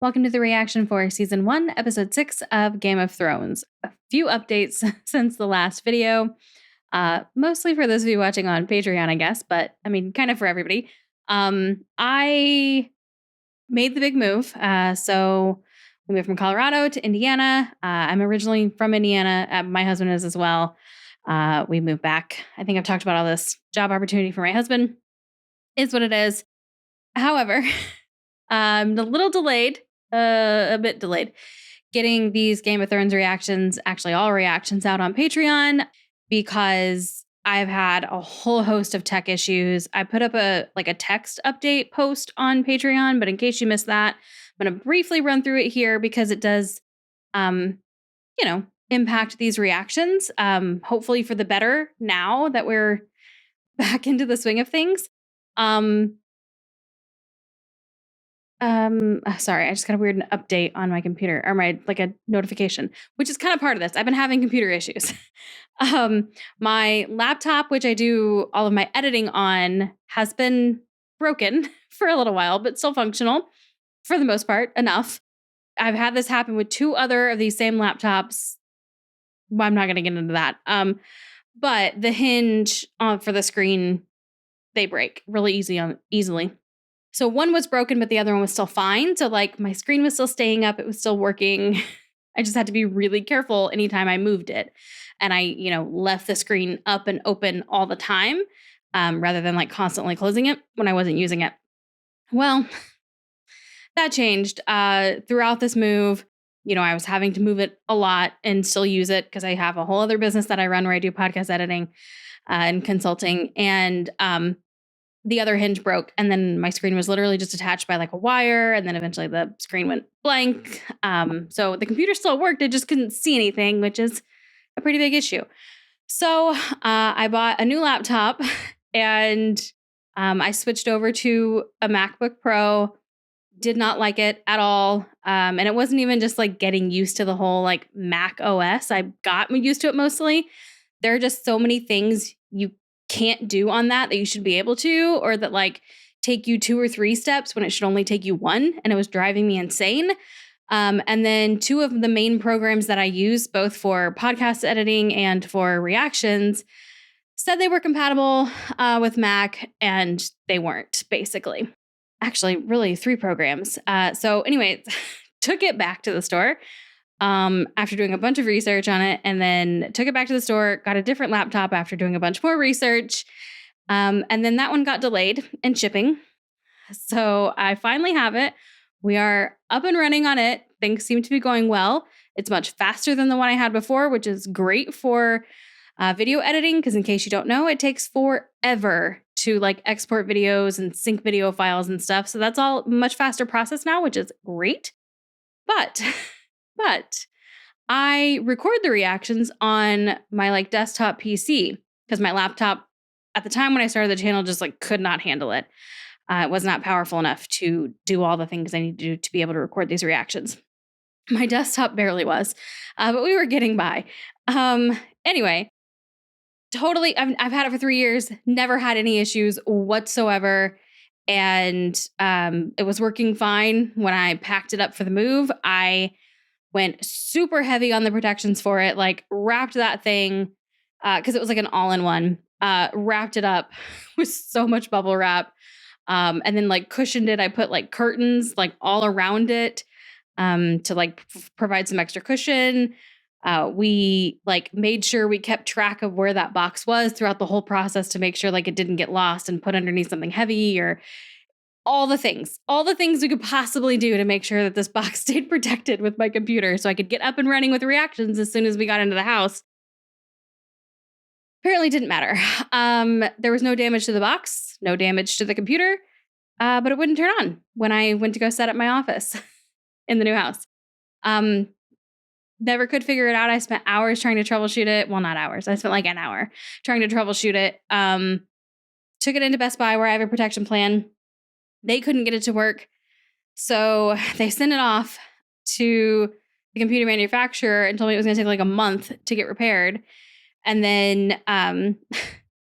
Welcome to the reaction for Season 1, Episode 6 of Game of Thrones. A few updates since the last video, mostly for those of you watching on Patreon, I guess, but I mean, kind of for everybody. I made the big move. So we moved from Colorado to Indiana. I'm originally from Indiana. My husband is as well. We moved back. I think I've talked about all this job opportunity for my husband. Is what it is. However, I'm a little delayed, a bit delayed, getting these Game of Thrones reactions, actually all reactions out on Patreon because I've had a whole host of tech issues. I put up a text update post on Patreon, but in case you missed that, I'm going to briefly run through it here because it does, impact these reactions, hopefully for the better now that we're back into the swing of things. Sorry, I just got a weird update on my computer or a notification, which is kind of part of this. I've been having computer issues. My laptop, which I do all of my editing on, has been broken for a little while, but still functional for the most part, enough. I've had this happen with 2 other of these same laptops. Well, I'm not going to get into that. But the hinge for the screen, they break really easily. So one was broken, but the other one was still fine. So my screen was still staying up. It was still working. I just had to be really careful anytime I moved it. And I, left the screen up and open all the time, rather than constantly closing it when I wasn't using it. Well, that changed throughout this move. I was having to move it a lot and still use it because I have a whole other business that I run where I do podcast editing and consulting. And the other hinge broke, and then my screen was literally just attached by a wire, and then eventually the screen went blank. So the computer still worked. I just couldn't see anything, which is a pretty big issue. So I bought a new laptop, and I switched over to a MacBook Pro. Did not like it at all. And it wasn't even just getting used to the whole Mac OS. I got used to it mostly. There are just so many things you can't do on that you should be able to, or that take you 2 or 3 steps when it should only take you 1. And it was driving me insane. And then 2 of the main programs that I use, both for podcast editing and for reactions, said they were compatible with Mac, and they weren't, basically. Actually, really 3 programs. So anyway, took it back to the store after doing a bunch of research on it, and then took it back to the store, got a different laptop after doing a bunch more research. And then that one got delayed in shipping. So I finally have it. We are up and running on it. Things seem to be going well. It's much faster than the one I had before, which is great for video editing, because in case you don't know, it takes forever to export videos and sync video files and stuff. So that's all much faster process now, which is great. But I record the reactions on my desktop PC because my laptop at the time when I started the channel just could not handle it. It was not powerful enough to do all the things I need to do to be able to record these reactions. My desktop barely was, but we were getting by. Anyway, totally, I've had it for 3 years, never had any issues whatsoever. And it was working fine when I packed it up for the move. I went super heavy on the protections for it, wrapped that thing, because it was an all-in-one, wrapped it up with so much bubble wrap, and then cushioned it. I put curtains all around it to provide some extra cushion. We made sure we kept track of where that box was throughout the whole process to make sure it didn't get lost and put underneath something heavy, or all the things we could possibly do to make sure that this box stayed protected with my computer so I could get up and running with reactions as soon as we got into the house. Apparently didn't matter. There was no damage to the box, no damage to the computer, but it wouldn't turn on when I went to go set up my office in the new house. Never could figure it out. I spent hours trying to troubleshoot it. Well, not hours. I spent an hour trying to troubleshoot it. Took it into Best Buy where I have a protection plan. They couldn't get it to work. So they sent it off to the computer manufacturer and told me it was going to take a month to get repaired. And then I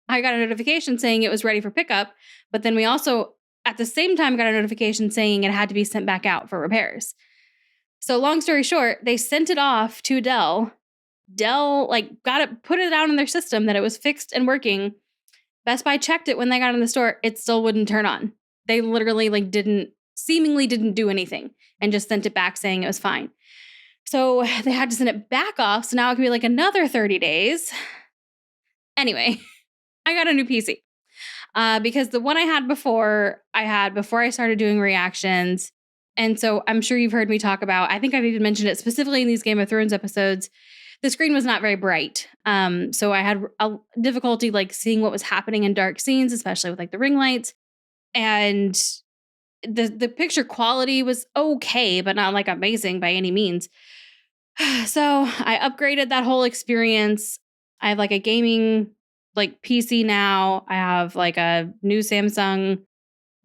got a notification saying it was ready for pickup. But then we also, at the same time, got a notification saying it had to be sent back out for repairs. So long story short, they sent it off to Dell. Dell put it out in their system that it was fixed and working. Best Buy checked it when they got in the store. It still wouldn't turn on. They literally seemingly didn't do anything and just sent it back saying it was fine. So they had to send it back off. So now it could be like another 30 days. Anyway, I got a new PC because the one I had before I started doing reactions. And so I'm sure you've heard me talk about, I think I've even mentioned it specifically in these Game of Thrones episodes. The screen was not very bright. So I had a difficulty seeing what was happening in dark scenes, especially with the ring lights. And the picture quality was okay, but not amazing by any means. So I upgraded that whole experience. I have a gaming PC now. I have a new Samsung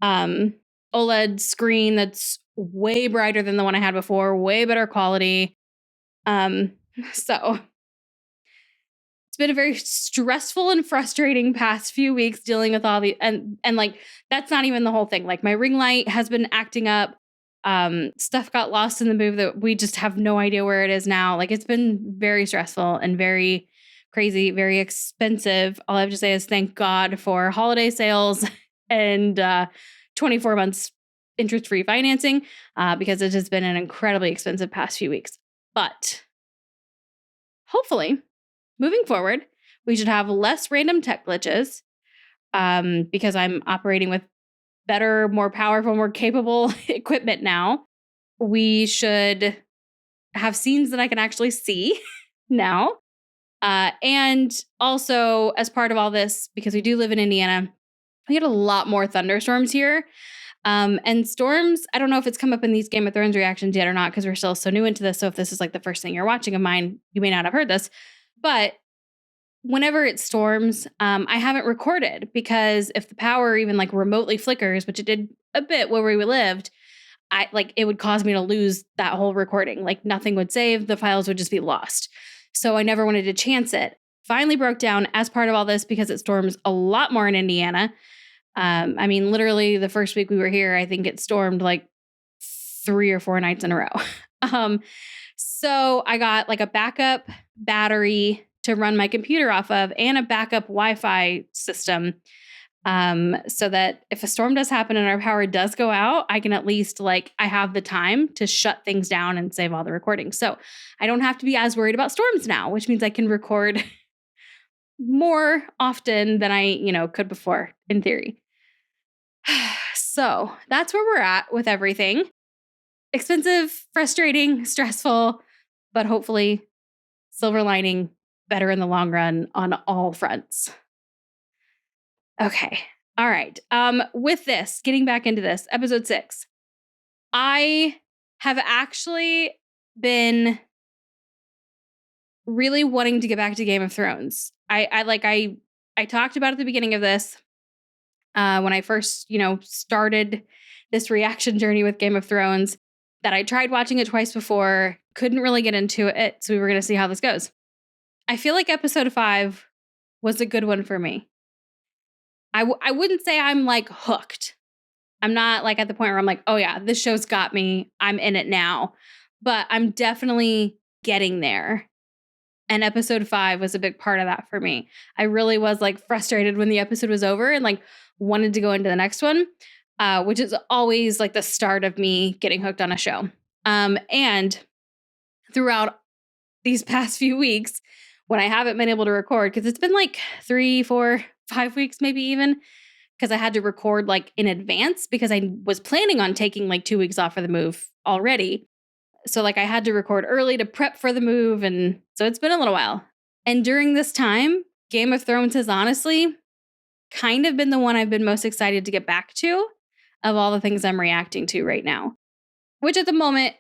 OLED screen that's way brighter than the one I had before, way better quality. So it's been a very stressful and frustrating past few weeks dealing with all the and that's not even the whole thing. My ring light has been acting up. Stuff got lost in the move that we just have no idea where it is now. It's been very stressful and very crazy, very expensive. All I have to say is thank God for holiday sales and 24 months interest-free financing because it has been an incredibly expensive past few weeks. But hopefully, moving forward, we should have less random tech glitches because I'm operating with better, more powerful, more capable equipment now. We should have scenes that I can actually see now. And also, as part of all this, because we do live in Indiana, we get a lot more thunderstorms here. And storms, I don't know if it's come up in these Game of Thrones reactions yet or not, because we're still so new into this. So if this is the first thing you're watching of mine, you may not have heard this. But whenever it storms, I haven't recorded because if the power even remotely flickers, which it did a bit where we lived, it would cause me to lose that whole recording. Nothing would save, the files would just be lost. So I never wanted to chance it. Finally broke down as part of all this because it storms a lot more in Indiana. Literally the first week we were here, I think it stormed 3 or 4 nights in a row. So I got a backup battery to run my computer off of and a backup Wi-Fi system. So that if a storm does happen and our power does go out, I can at least I have the time to shut things down and save all the recordings. So I don't have to be as worried about storms now, which means I can record more often than I, could before in theory. So that's where we're at with everything. Expensive, frustrating, stressful, but hopefully silver lining, better in the long run on all fronts. Okay. All right. With this, getting back into this, episode 6, I have actually been really wanting to get back to Game of Thrones. I talked about at the beginning of this when I first, started this reaction journey with Game of Thrones that I tried watching it twice before, couldn't really get into it. So we were going to see how this goes. I feel like episode 5 was a good one for me. I wouldn't say I'm hooked. I'm not at the point where I'm oh yeah, this show's got me. I'm in it now. But I'm definitely getting there. And episode 5 was a big part of that for me. I really was frustrated when the episode was over and wanted to go into the next one, which is always the start of me getting hooked on a show. And throughout these past few weeks, when I haven't been able to record, because it's been 3, 4, 5 weeks, maybe even, because I had to record in advance because I was planning on taking 2 weeks off for the move already. So I had to record early to prep for the move. And so it's been a little while. And during this time, Game of Thrones has honestly kind of been the one I've been most excited to get back to of all the things I'm reacting to right now. Which at the moment,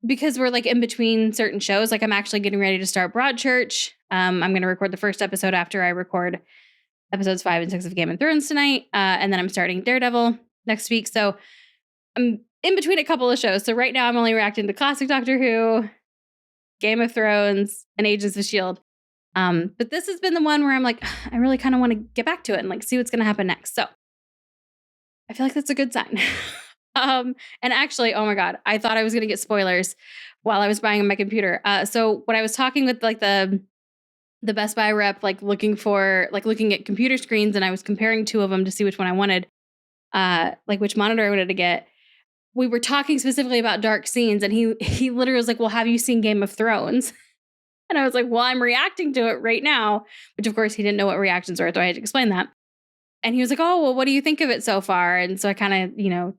because we're in between certain shows, I'm actually getting ready to start Broadchurch. I'm going to record the first episode after I record episodes 5 and 6 of Game of Thrones tonight. And then I'm starting Daredevil next week. So I'm in between a couple of shows. So right now I'm only reacting to classic Doctor Who, Game of Thrones, and Agents of S.H.I.E.L.D. But this has been the one where I'm I really kind of want to get back to it and see what's going to happen next. So I feel like that's a good sign. And actually, oh my God, I thought I was gonna get spoilers while I was buying my computer. So when I was talking with like the Best Buy rep, like looking at computer screens, and I was comparing two of them to see which one I wanted, like which monitor I wanted to get. We were talking specifically about dark scenes, and he literally was like, "Well, have you seen Game of Thrones?" And I was like, "Well, I'm reacting to it right now," which of course he didn't know what reactions were, so I had to explain that. And he was like, "Oh, well, what do you think of it so far?" And so I kind of,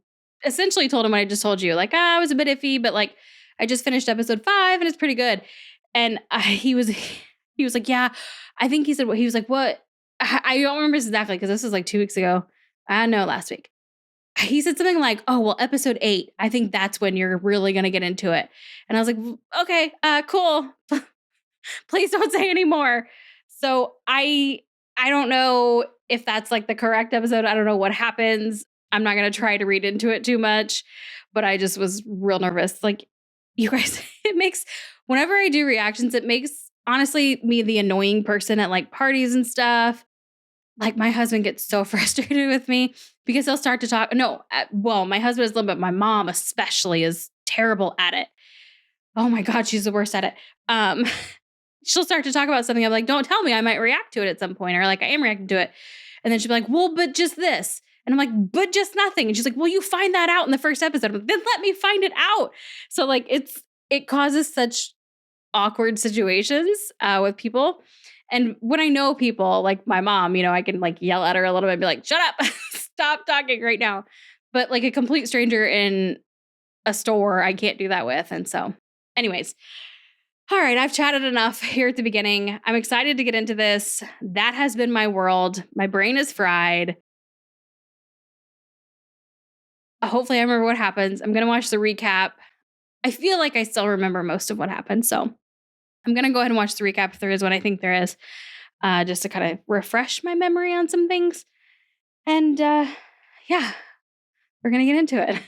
essentially told him what I just told you. Like, I was a bit iffy, but like, I just finished episode 5 and it's pretty good. And he was like, "Yeah, I think," he said, "What?" He was like, "What?" I don't remember exactly because this was like 2 weeks ago. I know, last week. He said something like, "Oh, well, episode 8, I think that's when you're really going to get into it." And I was like, "Okay, cool. Please don't say any more." So I don't know if that's like the correct episode. I don't know what happens. I'm not gonna try to read into it too much, but I just was real nervous. Like, you guys, it makes whenever I do reactions, it makes honestly me the annoying person at like parties and stuff. Like, my husband gets so frustrated with me because he'll start to talk. No, well, my husband is a little bit, my mom especially is terrible at it. Oh my God, she's the worst at it. Um, she'll start to talk about something. I'm like, "Don't tell me, I might react to it at some point," or like, I am reacting to it. And then she'll be like, "Well, but just this." And I'm like, "But just nothing." And she's like, "Well, you find that out in the first episode." I'm like, "Then let me find it out." So like, it causes such awkward situations with people. And when I know people like my mom, I can like yell at her a little bit and be like, "Shut up, stop talking right now." But like a complete stranger in a store, I can't do that with. And so, anyways, all right, I've chatted enough here at the beginning. I'm excited to get into this. That has been my world. My brain is fried. Hopefully, I remember what happens. I'm going to watch the recap. I feel like I still remember most of what happened. So I'm going to go ahead and watch the recap if there is one. I think there is, just to kind of refresh my memory on some things. And yeah, we're going to get into it.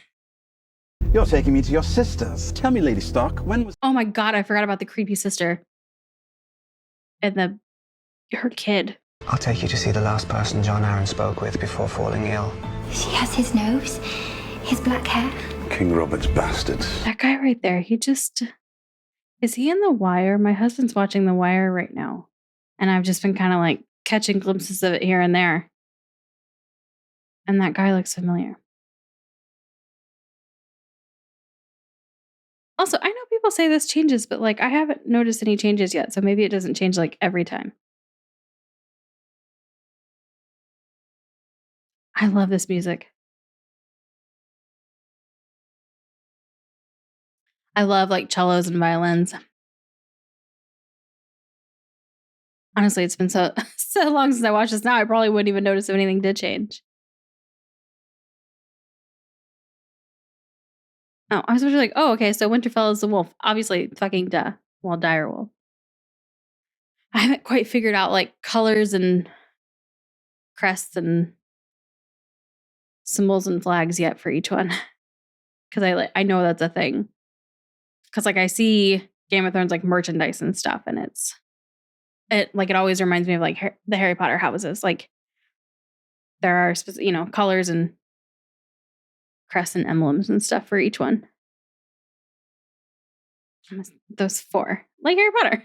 You're taking me to your sister's. Tell me, Lady Stark, when was... Oh my God, I forgot about the creepy sister and her kid. I'll take you to see the last person John Aaron spoke with before falling ill. She has his nose, his black hair. King Robert's bastard. That guy right there, is he in The Wire? My husband's watching The Wire right now. And I've just been kind of like catching glimpses of it here and there. And that guy looks familiar. Also, I know people say this changes, but like I haven't noticed any changes yet. So maybe it doesn't change like every time. I love this music. I love like cellos and violins. Honestly, it's been so long since I watched this now, I probably wouldn't even notice if anything did change. Oh, I was like, oh, okay, so Winterfell is the wolf. Obviously, fucking duh. Well, dire wolf. I haven't quite figured out like colors and crests and symbols and flags yet for each one. Because I know that's a thing. Because like I see Game of Thrones like merchandise and stuff, and it always reminds me of like the Harry Potter houses. Like there are colors and crests and emblems and stuff for each one. Those 4, like Harry Potter.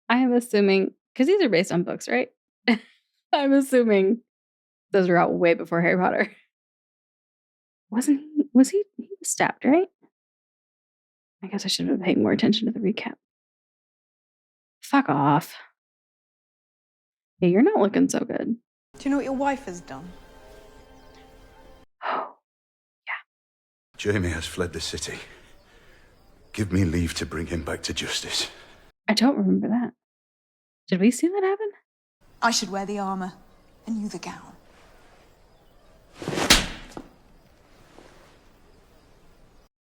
I am assuming because these are based on books, right? I'm assuming those are out way before Harry Potter. Was he was stabbed, right? I guess I should have been paying more attention to the recap. Fuck off. Yeah, you're not looking so good. Do you know what your wife has done? Oh, Jamie has fled the city. Give me leave to bring him back to justice. I don't remember that. Did we see that happen? I should wear the armor and you the gown.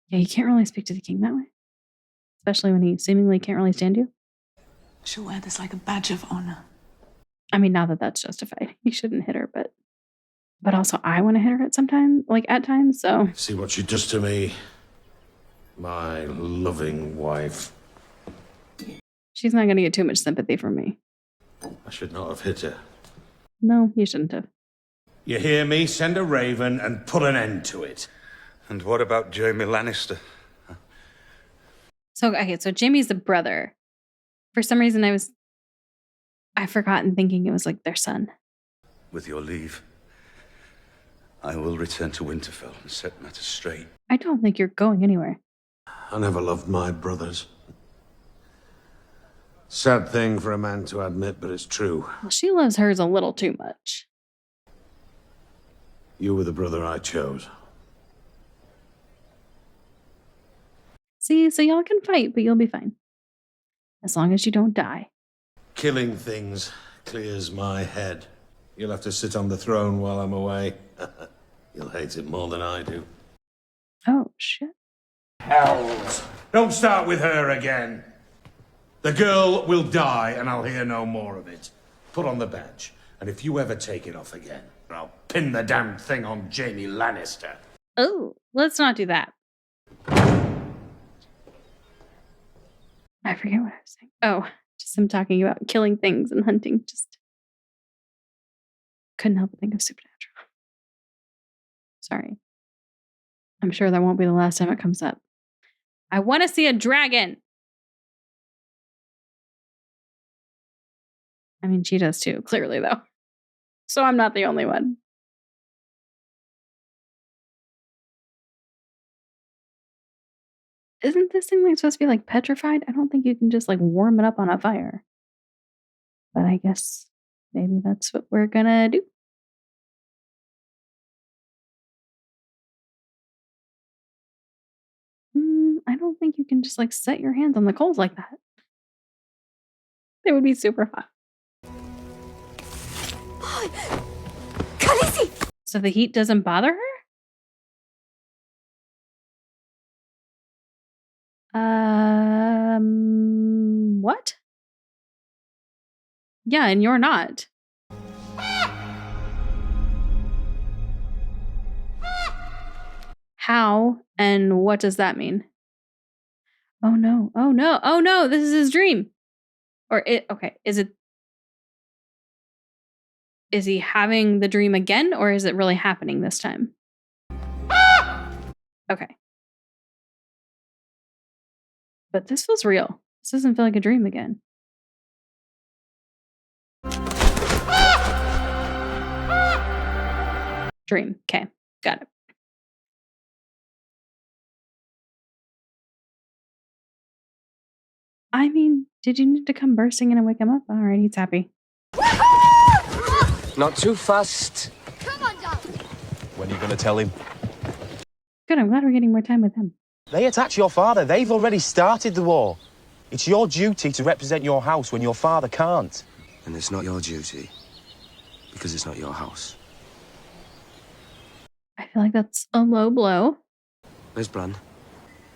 Yeah, you can't really speak to the king that way. Especially when he seemingly can't really stand you. I shall wear this like a badge of honor. I mean, not that that's justified. You shouldn't hit her, but also I want to hit her at times, so. See what she does to me, my loving wife. She's not going to get too much sympathy from me. I should not have hit her. No, you shouldn't have. You hear me? Send a raven and put an end to it. And what about Jaime Lannister? So, okay, so Jaime's the brother. For some reason, I forgot in thinking it was like their son. With your leave, I will return to Winterfell and set matters straight. I don't think you're going anywhere. I never loved my brothers. Sad thing for a man to admit, but it's true. Well, she loves hers a little too much. You were the brother I chose. See, so y'all can fight, but you'll be fine. As long as you don't die. Killing things clears my head. You'll have to sit on the throne while I'm away. You'll hate it more than I do. Oh, shit. Hells! Don't start with her again. The girl will die, and I'll hear no more of it. Put on the badge, and if you ever take it off again, I'll pin the damn thing on Jaime Lannister. Oh, let's not do that. I forget what I was saying. Oh, just him talking about killing things and hunting. Just couldn't help but think of Supernatural. Sorry. I'm sure that won't be the last time it comes up. I want to see a dragon. I mean, she does too, clearly, though. So I'm not the only one. Isn't this thing like supposed to be like petrified? I don't think you can just like warm it up on a fire. But I guess maybe that's what we're gonna do. I don't think you can just like set your hands on the coals like that. It would be super hot. So the heat doesn't bother her? What? Yeah, and you're not. How and what does that mean? Oh no, oh no, oh no, this is his dream. Okay, is he having the dream again, or is it really happening this time? Okay. But this feels real. This doesn't feel like a dream again. Dream. Okay, got it. I mean, did you need to come bursting in and wake him up? All right, he's happy. Not too fast. Come on, Dad. When are you going to tell him? Good, I'm glad we're getting more time with him. They attacked your father. They've already started the war. It's your duty to represent your house when your father can't. And it's not your duty, because it's not your house. I feel like that's a low blow. Where's Bran?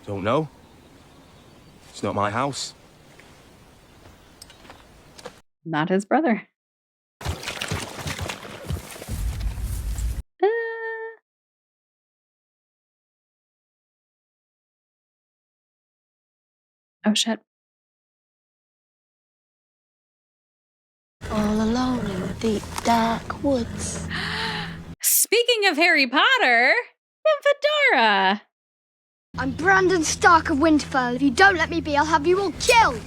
Don't know. It's not my house. Not his brother. Oh, shit. All alone in the deep, dark woods. Speaking of Harry Potter, and Fedora. I'm Brandon Stark of Winterfell. If you don't let me be, I'll have you all killed.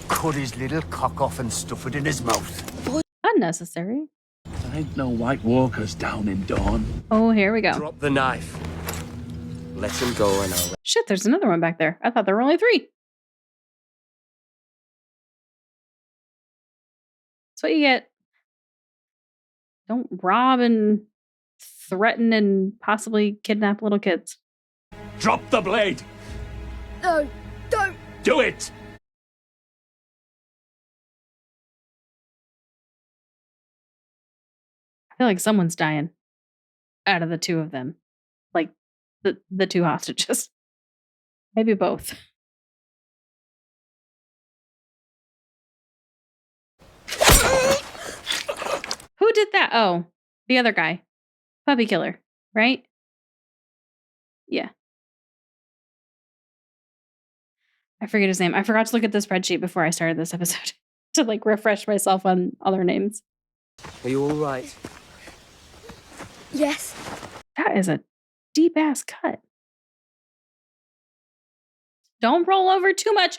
Cut his little cock off and stuff it in his mouth. Unnecessary. There ain't no White Walkers down in Dawn. Oh, here we go. Drop the knife. Let him go and I'll... Shit, there's another one back there. I thought there were only 3. That's what you get. Don't rob and threaten and possibly kidnap little kids. Drop the blade! No, don't. Do it! I feel like someone's dying out of the 2 of them. Like the 2 hostages. Maybe both. Who did that? Oh, the other guy. Puppy killer, right? Yeah. I forget his name. I forgot to look at the spreadsheet before I started this episode to like refresh myself on other names. Are you all right? Yes. That is a deep ass cut. Don't roll over too much.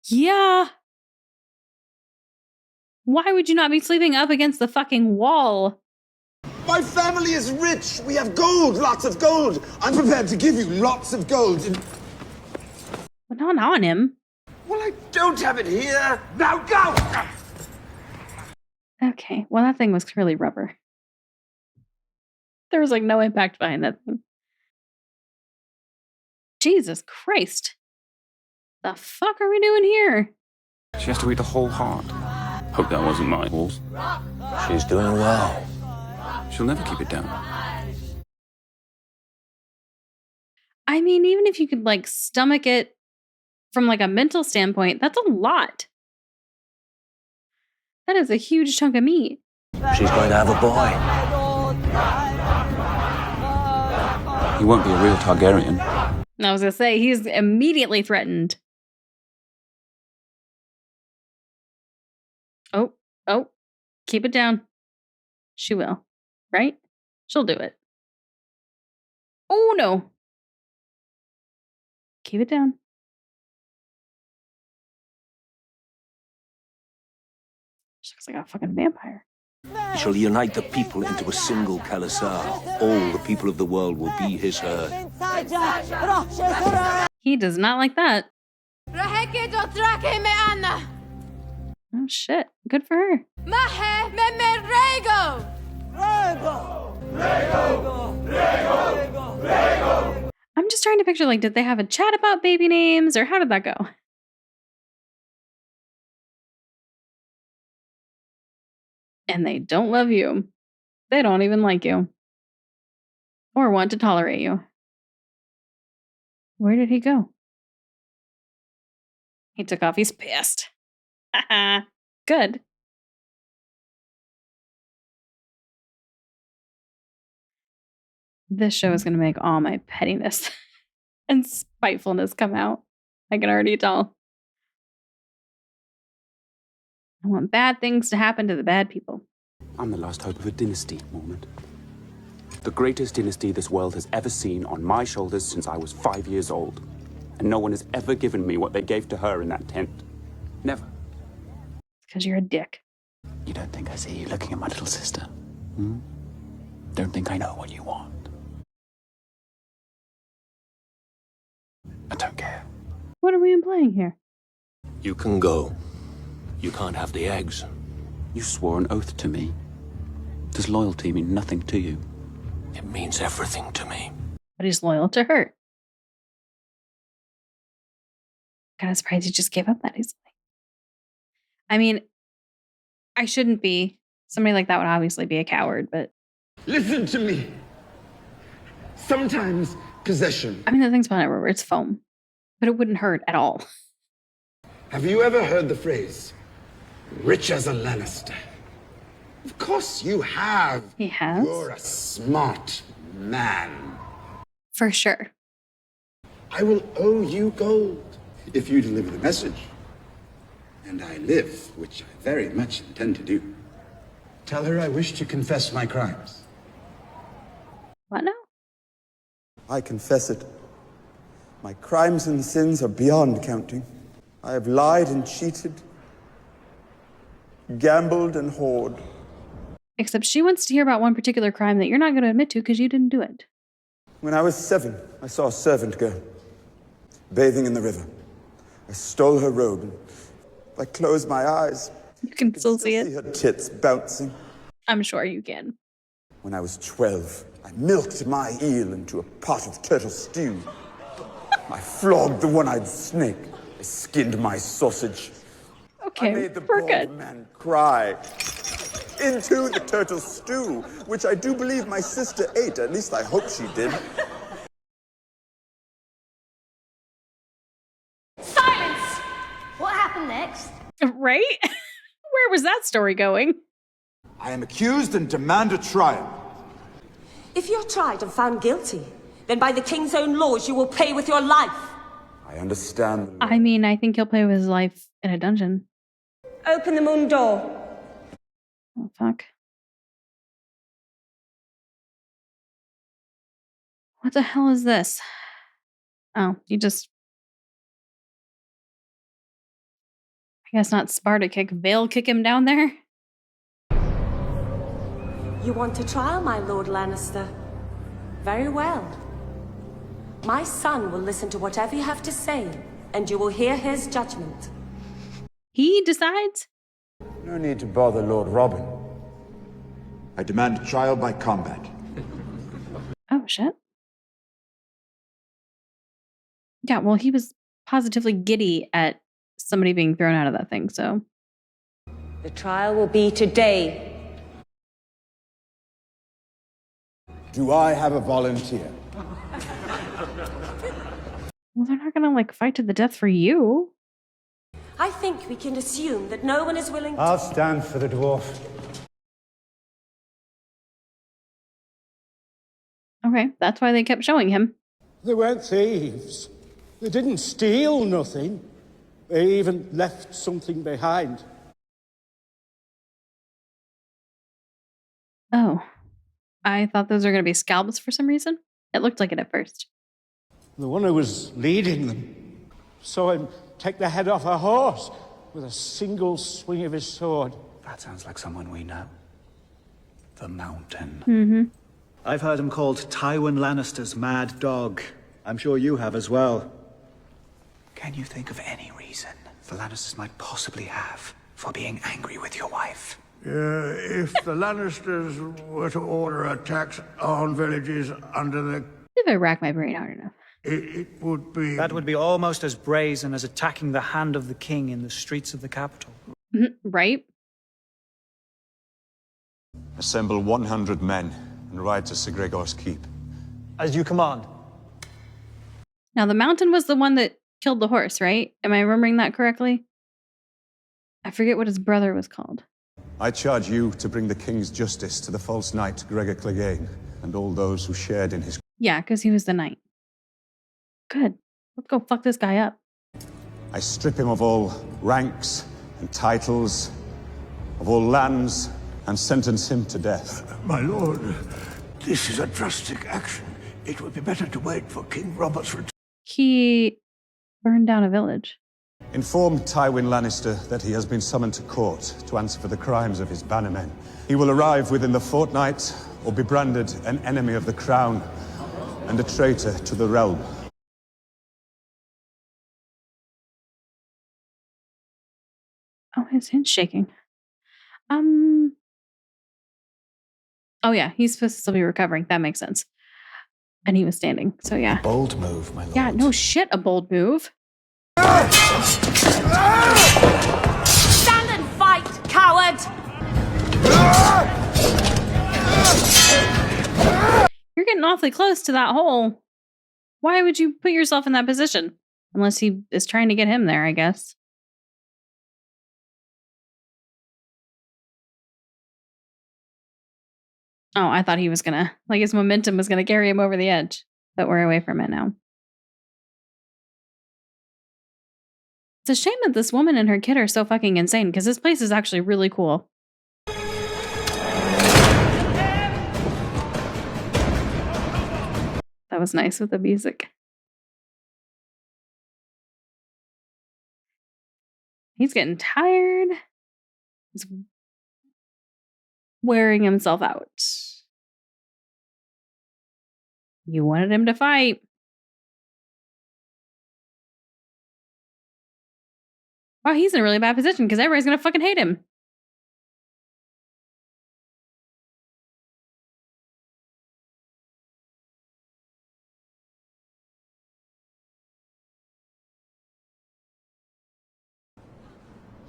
Yeah. Why would you not be sleeping up against the fucking wall? My family is rich. We have gold, lots of gold. I'm prepared to give you lots of gold. But not on him. Well, I don't have it here. Now go! Okay, well, that thing was clearly rubber. There was like no impact behind that thing. Jesus Christ. The fuck are we doing here? She has to eat the whole heart. Hope that wasn't my horse. She's doing well. She'll never keep it down. I mean, even if you could like stomach it from like a mental standpoint, that's a lot. That is a huge chunk of meat. She's going to have a boy. He won't be a real Targaryen. I was gonna say, he's immediately threatened. Oh, keep it down. She will, right? She'll do it. Oh no. Keep it down. She looks like a fucking vampire. He shall unite the people into a single Khalasar. All the people of the world will be his herd. He does not like that. Oh shit. Good for her. I'm just trying to picture, like, did they have a chat about baby names or how did that go? And they don't love you. They don't even like you. Or want to tolerate you. Where did he go? He took off. He's pissed. Good. This show is going to make all my pettiness and spitefulness come out. I can already tell. I want bad things to happen to the bad people. I'm the last hope of a dynasty, Mormont. The greatest dynasty this world has ever seen on my shoulders since I was 5 years old. And no one has ever given me what they gave to her in that tent. Never. Because you're a dick. You don't think I see you looking at my little sister? Hmm? Don't think I know what you want. I don't care. What are we implying here? You can go. You can't have the eggs. You swore an oath to me. Does loyalty mean nothing to you? It means everything to me. But he's loyal to her. Kind of surprised he just gave up that easily. I mean, I shouldn't be. Somebody like that would obviously be a coward, but... Listen to me. Sometimes possession. I mean, the thing's about it, rubber, it's foam. But it wouldn't hurt at all. Have you ever heard the phrase, rich as a Lannister? Of course you have. He has? You're a smart man. For sure. I will owe you gold if you deliver the message. And I live, which I very much intend to do. Tell her I wish to confess my crimes. What now? I confess it. My crimes and sins are beyond counting. I have lied and cheated, gambled and whored. Except she wants to hear about one particular crime that you're not going to admit to because you didn't do it. When I was 7, I saw a servant girl bathing in the river. I stole her robe, and if I close my eyes, you can still see it. See her tits bouncing. I'm sure you can. When I was 12, I milked my eel into a pot of turtle stew. I flogged the one-eyed snake. I skinned my sausage. Okay, I made the we're bald good. man cry into the turtle stew, which I do believe my sister ate. At least I hope she did. Silence! What happened next? Right? Where was that story going? I am accused and demand a trial. If you're tried and found guilty, then by the king's own laws you will pay with your life. I understand. I mean, I think he'll play with his life in a dungeon. Open the moon door. Oh, fuck. What the hell is this? Oh, you just... I guess not Sparta kick. Veil kick him down there? You want a trial, my Lord Lannister? Very well. My son will listen to whatever you have to say, and you will hear his judgment. He decides? No need to bother Lord Robin. I demand trial by combat. Oh, shit. Yeah, well, he was positively giddy at somebody being thrown out of that thing, so... The trial will be today. Do I have a volunteer? Well, they're not gonna, like, fight to the death for you. I think we can assume that no one is willing to... I'll stand for the dwarf. Okay, that's why they kept showing him. They weren't thieves. They didn't steal nothing. They even left something behind. Oh. I thought those were going to be scalps for some reason. It looked like it at first. The one who was leading them saw him take the head off a horse with a single swing of his sword. That sounds like someone we know. The Mountain. Mm-hmm. I've heard him called Tywin Lannister's mad dog. I'm sure you have as well. Can you think of any reason the Lannisters might possibly have for being angry with your wife? If the Lannisters were to order attacks on villages under the... If I rack my brain hard enough. It would be... That would be almost as brazen as attacking the hand of the king in the streets of the capital. Right? Assemble 100 men and ride to Sir Gregor's keep. As you command. Now, the Mountain was the one that killed the horse, right? Am I remembering that correctly? I forget what his brother was called. I charge you to bring the king's justice to the false knight Gregor Clegane and all those who shared in his... Yeah, because he was the knight. Good. Let's go fuck this guy up. I strip him of all ranks and titles, of all lands, and sentence him to death. My lord, this is a drastic action. It would be better to wait for King Robert's return. He burned down a village. Inform Tywin Lannister that he has been summoned to court to answer for the crimes of his bannermen. He will arrive within the fortnight or be branded an enemy of the crown and a traitor to the realm. Oh, his hand's shaking. Oh yeah, he's supposed to still be recovering. That makes sense. And he was standing, so yeah. Bold move, my lord. Yeah, no shit, a bold move. Stand and fight, coward! You're getting awfully close to that hole. Why would you put yourself in that position? Unless he is trying to get him there, I guess. Oh, I thought he was gonna, like his momentum was gonna carry him over the edge. But we're away from it now. It's a shame that this woman and her kid are so fucking insane, because this place is actually really cool. That was nice with the music. He's getting tired. He's wearing himself out. You wanted him to fight. Wow, he's in a really bad position because everybody's gonna fucking hate him.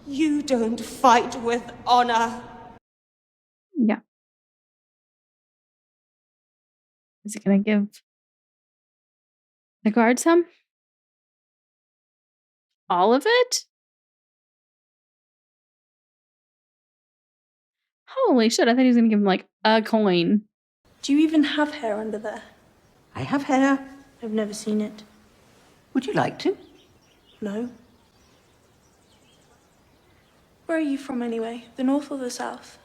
You don't fight with honor. Yeah. Is he gonna give the guard some? All of it? Holy shit, I thought he was gonna give him like a coin. Do you even have hair under there? I have hair. I've never seen it. Would you like to? No. Where are you from anyway? The north or the south?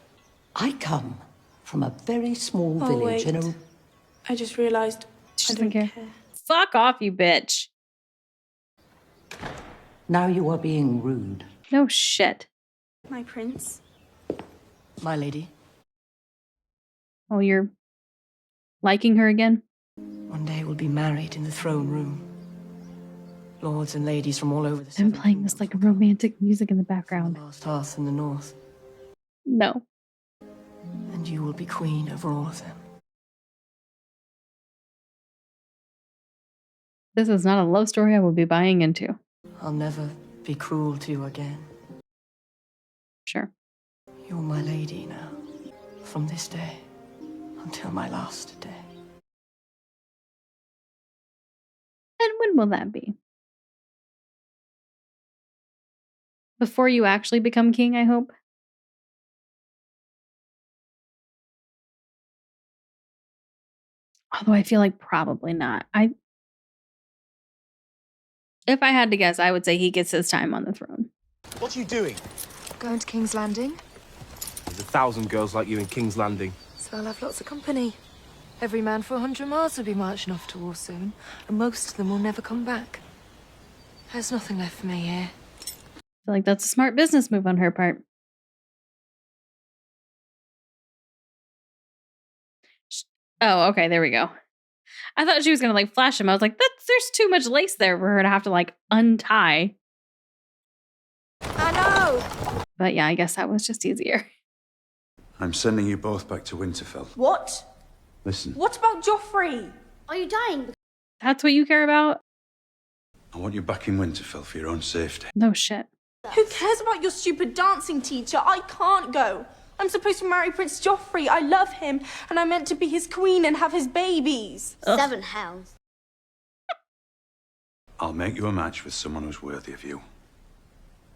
I come from a very small Oh, village wait. in a... I just realised She I doesn't don't care. Fuck off, you bitch. Now you are being rude. No shit. My prince. My lady, Oh, you're liking her again? one day we'll be married in the throne room. Lords and ladies from all over the I'm playing this like romantic music in the background. last hearth in the north, No. and you will be queen over all of them. This is not a love story I would be buying into. I'll never be cruel to you again. Sure. You're my lady now, from this day until my last day. And when will that be? Before you actually become king, I hope. Although I feel like probably not. If I had to guess, I would say he gets his time on the throne. What are you doing? Going to King's Landing, There's 1,000 girls like you in King's Landing. so I'll have lots of company. Every man for 100 miles will be marching off to war soon, and most of them will never come back. There's nothing left for me here. I feel like that's a smart business move on her part. Oh, okay, there we go. I thought she was gonna like flash him. I was like, there's too much lace there for her to have to like untie. I know! But yeah, I guess that was just easier. I'm sending you both back to Winterfell. What? Listen, What about Joffrey? Are you dying? That's what you care about? I want you back in Winterfell for your own safety. No shit. Who cares about your stupid dancing teacher? I can't go. I'm supposed to marry Prince Joffrey. I love him, and I'm meant to be his queen and have his babies. Ugh. 7 hells. I'll make you a match with someone who's worthy of you.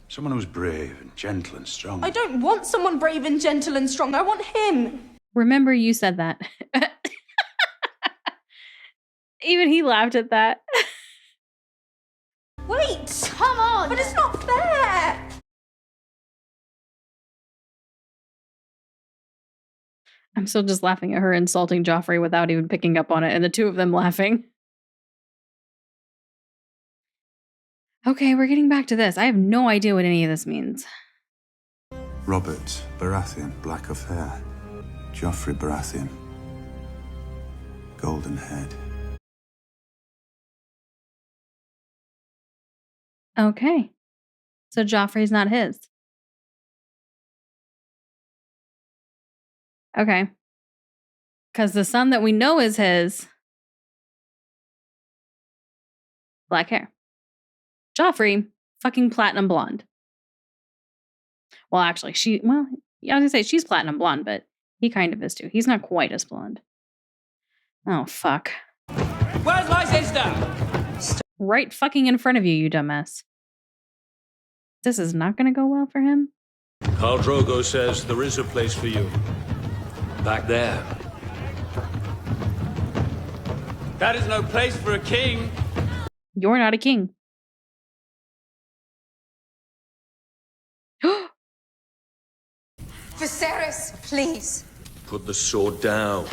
Someone who's brave and gentle and strong. I don't want someone brave and gentle and strong. I want him. Remember you said that. Even he laughed at that. Wait! Come on! But it's not fair! I'm still just laughing at her insulting Joffrey without even picking up on it, and the two of them laughing. Okay, we're getting back to this. I have no idea what any of this means. Robert Baratheon, black of hair. Joffrey Baratheon, golden head. Okay. So Joffrey's not his. Okay. Because the son that we know is his, black hair. Joffrey, fucking platinum blonde. Well, actually, yeah, I was gonna say she's platinum blonde, but he kind of is too. He's not quite as blonde. Oh, fuck. Where's my sister? Right fucking in front of you, you dumbass. This is not gonna go well for him. Khal Drogo says there is a place for you. Back there. That is no place for a king. You're not a king. Viserys, please. Put the sword down.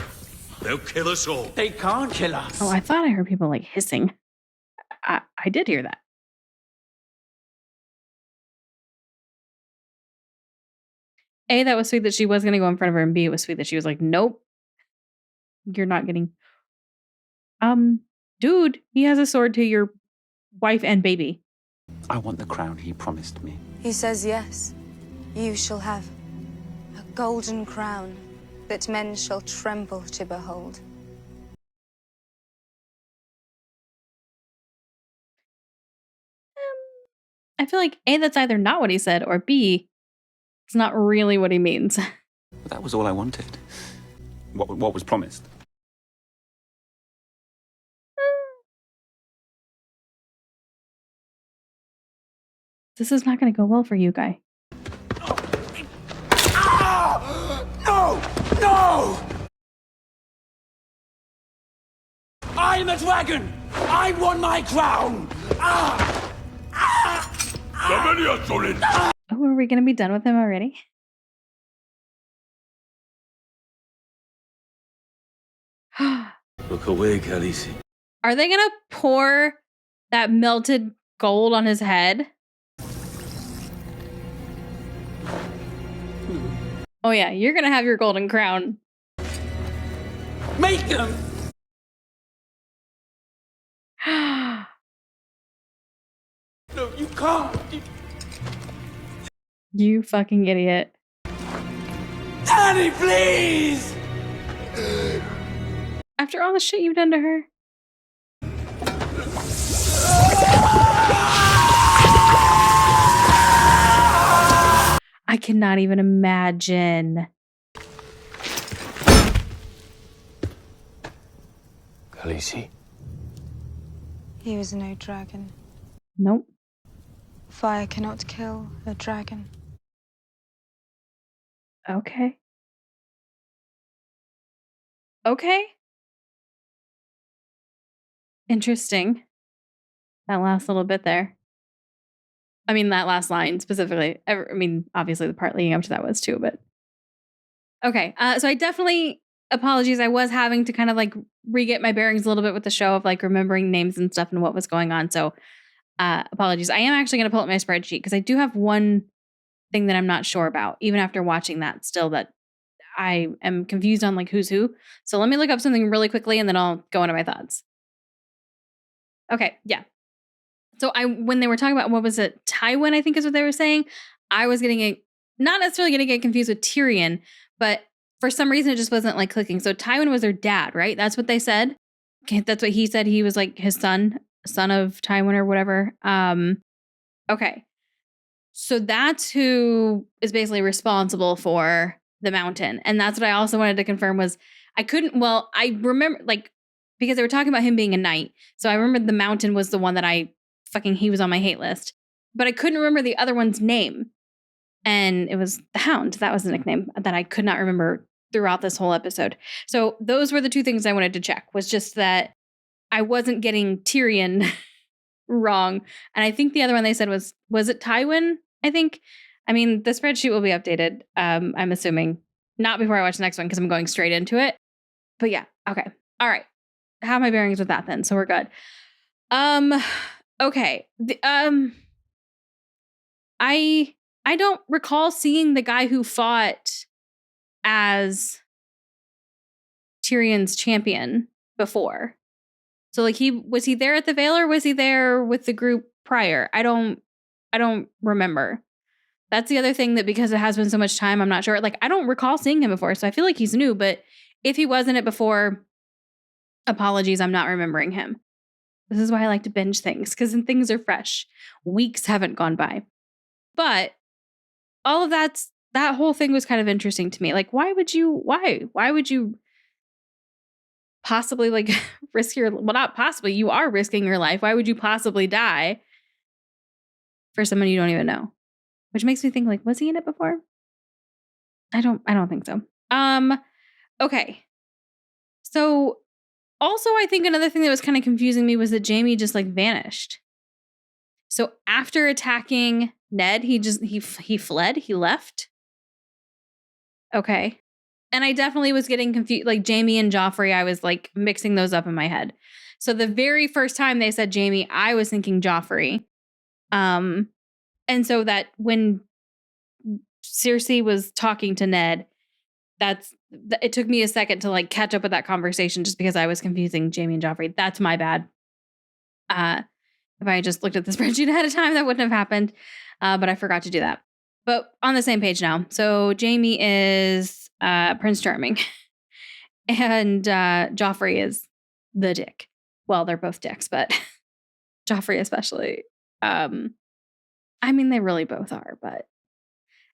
They'll kill us all. They can't kill us. Oh, I thought I heard people like hissing. I did hear that. A, that was sweet that she was going to go in front of her, and B, it was sweet that she was like, nope. You're not getting... Dude, he has a sword to your wife and baby. I want the crown he promised me. He says yes. You shall have a golden crown that men shall tremble to behold. I feel like A, that's either not what he said, or B, it's not really what he means. But that was all I wanted. What was promised? This is not going to go well for you, Guy. No! No! I am a dragon! I want my crown! Oh, are we going to be done with him already? Look away, Khaleesi. Are they going to pour that melted gold on his head? Oh yeah, you're going to have your golden crown. Make them! No, you can't. You fucking idiot. Danny, please! After all the shit you've done to her. I cannot even imagine. Khaleesi. He was no dragon. Nope. Fire cannot kill a dragon. Okay. Okay. Interesting. That last little bit there. I mean, that last line specifically. I mean, obviously the part leading up to that was too, but. Okay. So I definitely, apologies. I was having to kind of like re-get my bearings a little bit with the show of like remembering names and stuff and what was going on. So apologies. I am actually going to pull up my spreadsheet because I do have one thing that I'm not sure about, even after watching that still, that I am confused on like who's who. So let me look up something really quickly and then I'll go into my thoughts. Okay, yeah. So when they were talking about, what was it, Tywin, I think is what they were saying, I was not necessarily going to get confused with Tyrion, but for some reason it just wasn't like clicking. So Tywin was their dad, right? That's what they said. Okay, that's what he said. He was like his son of Tywin or whatever. Okay. So that's who is basically responsible for the mountain. And that's what I also wanted to confirm was I remember like, because they were talking about him being a knight. So I remember the mountain was the one that he was on my hate list, but I couldn't remember the other one's name. And it was the Hound. That was the nickname that I could not remember throughout this whole episode. So those were the two things I wanted to check, was just that I wasn't getting Tyrion wrong. And I think the other one they said was it Tywin? I think. I mean, the spreadsheet will be updated. I'm assuming not before I watch the next one because I'm going straight into it. But yeah, okay, all right. Have my bearings with that then, so we're good. Okay. I don't recall seeing the guy who fought as Tyrion's champion before. So like was he there at the Vale or was he there with the group prior? I don't remember. That's the other thing, that because it has been so much time, I'm not sure. Like, I don't recall seeing him before, so I feel like he's new, but if he wasn't it before, apologies, I'm not remembering him. This is why I like to binge things, because then things are fresh. Weeks haven't gone by. But all of that whole thing was kind of interesting to me. Like, why would you possibly like risk not possibly, you are risking your life. Why would you possibly die for someone you don't even know? Which makes me think, like, was he in it before? I don't think so. Okay. So also I think another thing that was kind of confusing me was that Jaime just like vanished. So after attacking Ned, he fled, he left. Okay. And I definitely was getting confused, like Jaime and Joffrey, I was like mixing those up in my head. So the very first time they said Jaime, I was thinking Joffrey. And so that when Cersei was talking to Ned, it took me a second to like catch up with that conversation just because I was confusing Jaime and Joffrey. That's my bad. If I just looked at the spreadsheet ahead of time, that wouldn't have happened. But I forgot to do that. But on the same page now. So Jaime is Prince Charming. And Joffrey is the dick. Well, they're both dicks, but Joffrey especially. I mean, they really both are, but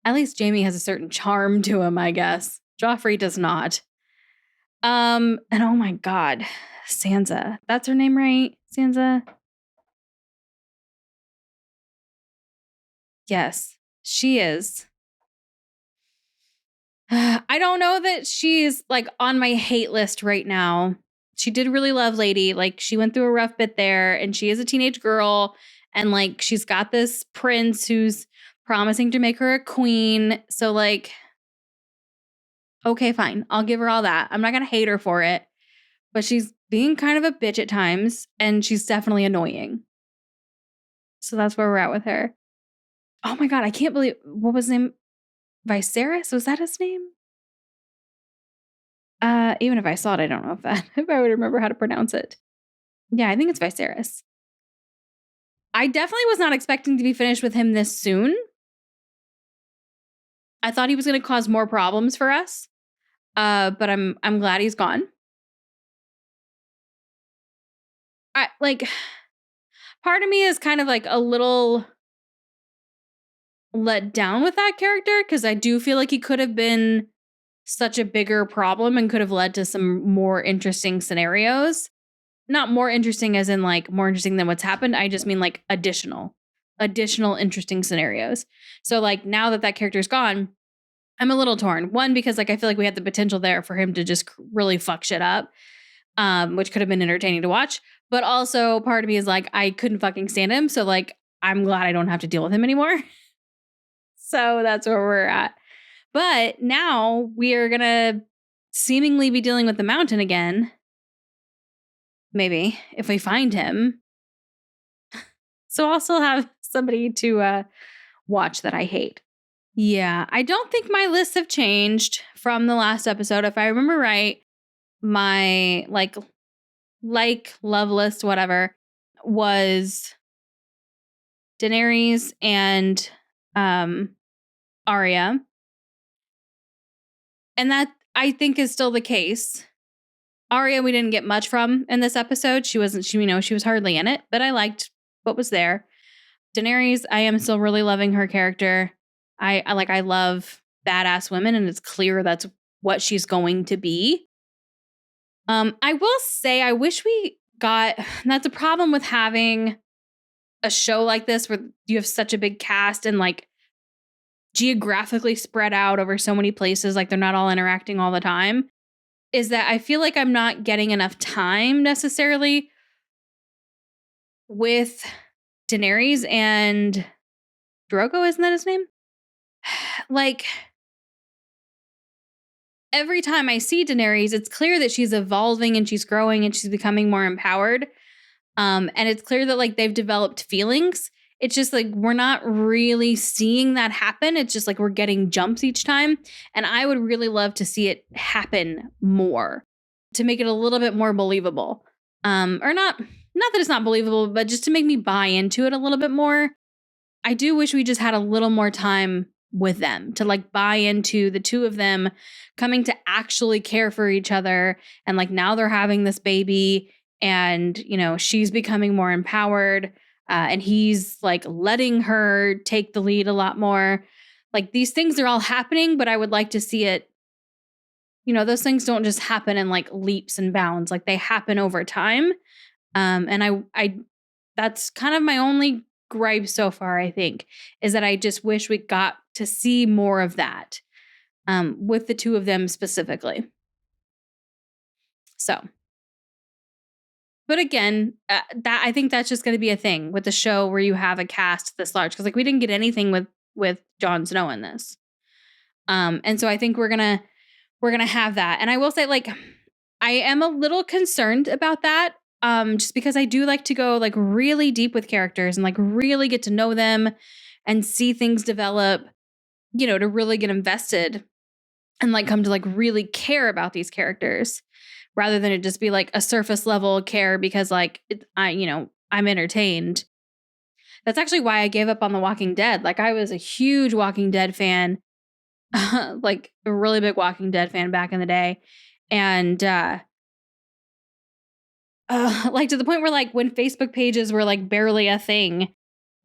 at least Jaime has a certain charm to him, I guess. Joffrey does not. And oh my God, Sansa. That's her name, right? Sansa? Yes, she is. I don't know that she's like on my hate list right now. She did really love Lady. Like, she went through a rough bit there, and she is a teenage girl, and like she's got this prince who's promising to make her a queen. So like, okay, fine. I'll give her all that. I'm not going to hate her for it, but she's being kind of a bitch at times and she's definitely annoying. So that's where we're at with her. Oh my God. I can't believe, what was his name? Viserys? Was that his name? Even if I saw it, I don't know if I would remember how to pronounce it. Yeah, I think it's Viserys. I definitely was not expecting to be finished with him this soon. I thought he was going to cause more problems for us. But I'm glad he's gone. Part of me is kind of like a little let down with that character because I do feel like he could have been such a bigger problem and could have led to some more interesting scenarios. Not more interesting as in like more interesting than what's happened. I just mean like additional interesting scenarios. So like now that character's gone, I'm a little torn. One, because like I feel like we had the potential there for him to just really fuck shit up, which could have been entertaining to watch. But also part of me is like, I couldn't fucking stand him. So like, I'm glad I don't have to deal with him anymore. So that's where we're at. But now we are going to seemingly be dealing with the Mountain again. Maybe if we find him. So I'll still have somebody to watch that I hate. Yeah, I don't think my lists have changed from the last episode. If I remember right, my like love list, whatever, was Daenerys and Arya. And that I think is still the case. Arya, we didn't get much from in this episode. She was hardly in it, but I liked what was there. Daenerys, I am still really loving her character. I love badass women, and it's clear that's what she's going to be. I will say, I wish we got, that's a problem with having a show like this where you have such a big cast and like geographically spread out over so many places, like they're not all interacting all the time, is that I feel like I'm not getting enough time necessarily with Daenerys and Drogo, isn't that his name? Like, every time I see Daenerys, it's clear that she's evolving and she's growing and she's becoming more empowered. And it's clear that like they've developed feelings. It's just like we're not really seeing that happen. It's just like we're getting jumps each time. And I would really love to see it happen more to make it a little bit more believable. Or not that it's not believable, but just to make me buy into it a little bit more. I do wish we just had a little more time with them to like buy into the two of them coming to actually care for each other. And like now they're having this baby and, you know, she's becoming more empowered and he's like letting her take the lead a lot more. Like these things are all happening, but I would like to see it. You know, those things don't just happen in like leaps and bounds, like they happen over time. And I that's kind of my only gripe so far, I think, is that I just wish we got to see more of that with the two of them specifically. So, but again, that I think that's just going to be a thing with the show where you have a cast this large, because like we didn't get anything with Jon Snow in this, and so I think we're gonna have that. And I will say, like, I am a little concerned about that. Just because I do like to go like really deep with characters and like really get to know them and see things develop, you know, to really get invested and like come to like really care about these characters rather than it just be like a surface level care because like I'm entertained. That's actually why I gave up on The Walking Dead. Like I was a huge Walking Dead fan, like a really big Walking Dead fan back in the day. And, like to the point where like when Facebook pages were like barely a thing,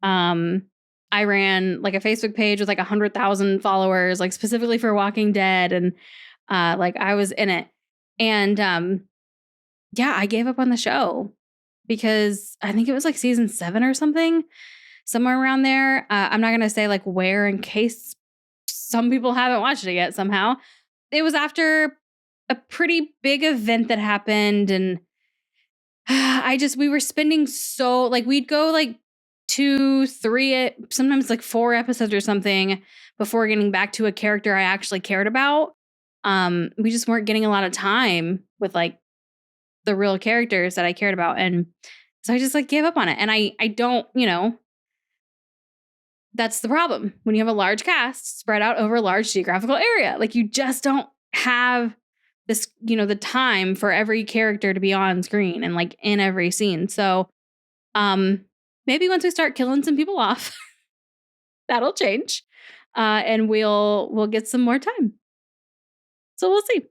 I ran like a Facebook page with like 100,000 followers, like specifically for Walking Dead, and like I was in it, and yeah, I gave up on the show because I think it was like season 7 or something, somewhere around there. I'm not gonna say like where in case some people haven't watched it yet. Somehow, it was after a pretty big event that happened, and we were spending so like we'd go like 2, 3, sometimes like 4 episodes or something before getting back to a character I actually cared about. We just weren't getting a lot of time with like the real characters that I cared about. And so I just like gave up on it. And I don't, that's the problem when you have a large cast spread out over a large geographical area. Like you just don't have this, the time for every character to be on screen and like in every scene. So maybe once we start killing some people off, that'll change. And we'll get some more time. So we'll see.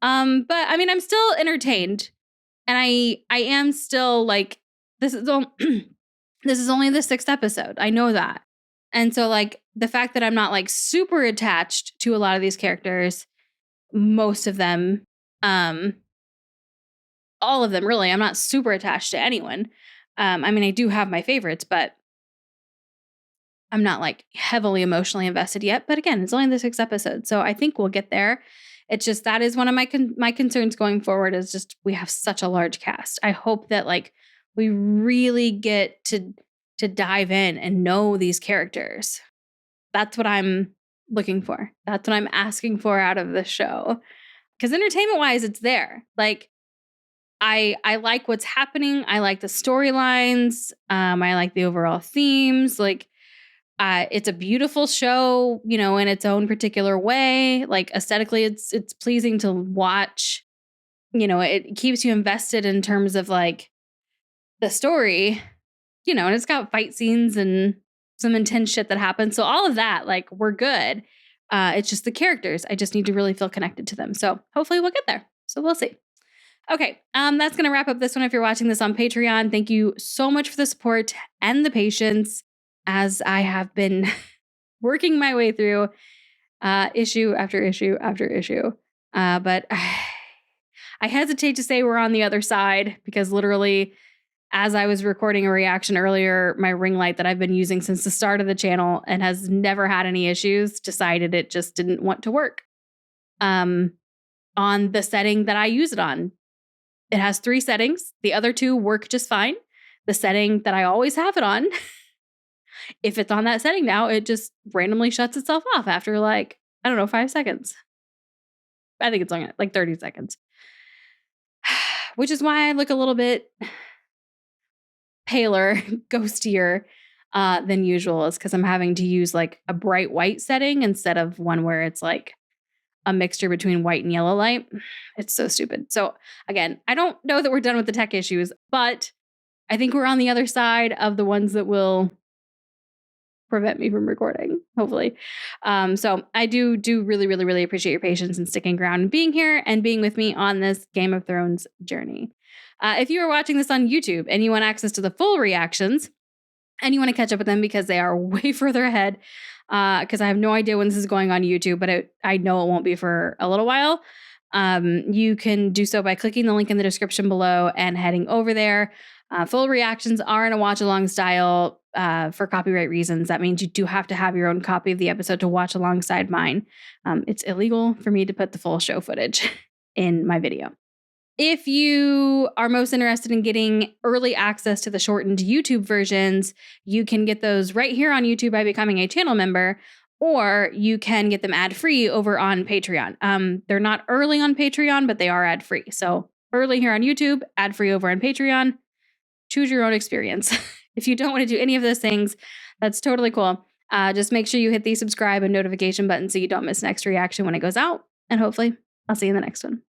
But I mean, I'm still entertained, and I am still like, this is this is only the 6th episode. I know that. And so like the fact that I'm not like super attached to a lot of these characters, most of them, all of them really, I'm not super attached to anyone. I mean, I do have my favorites, but I'm not like heavily emotionally invested yet. But again, it's only the 6th episode, so I think we'll get there. It's just that is one of my concerns going forward is just we have such a large cast. I hope that like we really get to dive in and know these characters. That's what I'm looking for. That's what I'm asking for out of the show. Because entertainment wise, it's there. Like I like what's happening. I like the storylines. I like the overall themes. Like it's a beautiful show, in its own particular way. Like aesthetically, it's pleasing to watch. It keeps you invested in terms of like the story, and it's got fight scenes and some intense shit that happens. So all of that, like, we're good. It's just the characters. I just need to really feel connected to them. So hopefully we'll get there. So we'll see. Okay, that's going to wrap up this one. If you're watching this on Patreon, thank you so much for the support and the patience as I have been working my way through issue after issue after issue. But I hesitate to say we're on the other side because literally, as I was recording a reaction earlier, my ring light that I've been using since the start of the channel and has never had any issues decided it just didn't want to work on the setting that I use it on. It has 3 settings. The other 2 work just fine. The setting that I always have it on, if it's on that setting now, it just randomly shuts itself off after like, 5 seconds. I think it's only like 30 seconds. Which is why I look a little bit paler, ghostier than usual, is because I'm having to use like a bright white setting instead of one where it's like a mixture between white and yellow light. It's so stupid. So again, I don't know that we're done with the tech issues, but I think we're on the other side of the ones that will prevent me from recording, hopefully. So I do really, really, really appreciate your patience and sticking around and being here and being with me on this Game of Thrones journey. If you are watching this on YouTube and you want access to the full reactions and you want to catch up with them because they are way further ahead, because I have no idea when this is going on YouTube, but I know it won't be for a little while. You can do so by clicking the link in the description below and heading over there. Full reactions are in a watch along style for copyright reasons. That means you do have to have your own copy of the episode to watch alongside mine. It's illegal for me to put the full show footage in my video. If you are most interested in getting early access to the shortened YouTube versions, you can get those right here on YouTube by becoming a channel member, or you can get them ad-free over on Patreon. They're not early on Patreon, but they are ad-free. So early here on YouTube, ad-free over on Patreon. Choose your own experience. If you don't want to do any of those things, that's totally cool. Just make sure you hit the subscribe and notification button so you don't miss next reaction when it goes out. And hopefully I'll see you in the next one.